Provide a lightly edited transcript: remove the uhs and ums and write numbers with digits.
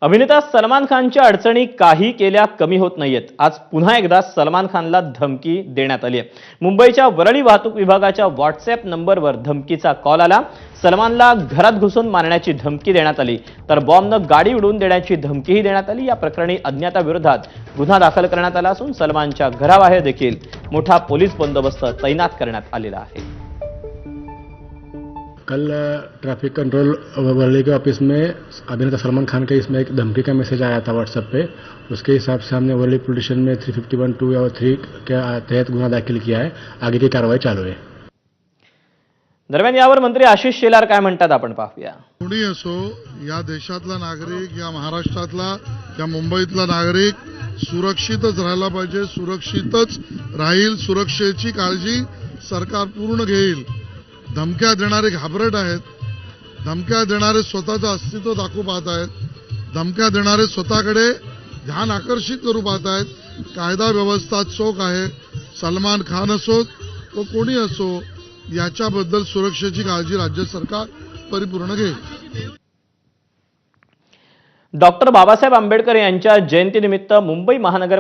अभिनेता सलमान खानच्या अडचणी काही केल्या कमी होत नाहीयेत। आज पुन्हा एकदा सलमान खानला धमकी देण्यात आली आहे। मुंबईच्या वरळी वाहतूक विभागाच्या व्हॉट्सअॅप नंबरवर धमकीचा कॉल आला। सलमानला घरात घुसून मारण्याची धमकी देण्यात आली, तर बॉम्बनं गाडी उडवून देण्याची धमकीही देण्यात आली। या प्रकरणी अज्ञाताविरोधात गुन्हा दाखल करण्यात आला असून सलमानच्या घराबाहेर देखील मोठा पोलीस बंदोबस्त तैनात करण्यात आलेला आहे। कल ट्रैफिक कंट्रोल वर्ली के ऑफिस में अभिनेता सलमान खान के इसमें एक धमकी का मैसेज आया था व्हाट्सएप पे। उसके हिसाब से हमने वर्ली पुलिस स्टेशन में 351(2) और 3 के तहत गुना दाखिल किया है। आगे की कार्रवाई चालू है। दरम्यान यावर मंत्री आशिष शेलार काय म्हणतात आपण पाहूया। कोणी असो, या देशातला नागरिक, या महाराष्ट्रातला, या मुंबईतला नागरिक सुरक्षितच राहायला पाहिजे, सुरक्षितच राहील। सुरक्षेची काळजी सरकार पूर्ण घेईल। धमक्या देणारे घाबरट आहेत, धमक्या देणारे स्वतःचं अस्तित्व दाखवू पाहत आहेत, धमक्या देणारे स्वतःकडे ध्यान आकर्षित करू पाहत आहेत। कायदा व्यवस्था चोख आहे। सलमान खान असो तो कोणी असो, याच्याबद्दल सुरक्षेची काळजी राज्य सरकार परिपूर्ण घेईल। डॉक्टर बाबासाहेब आंबेडकर यांच्या जयंतीनिमित्त मुंबई महानगर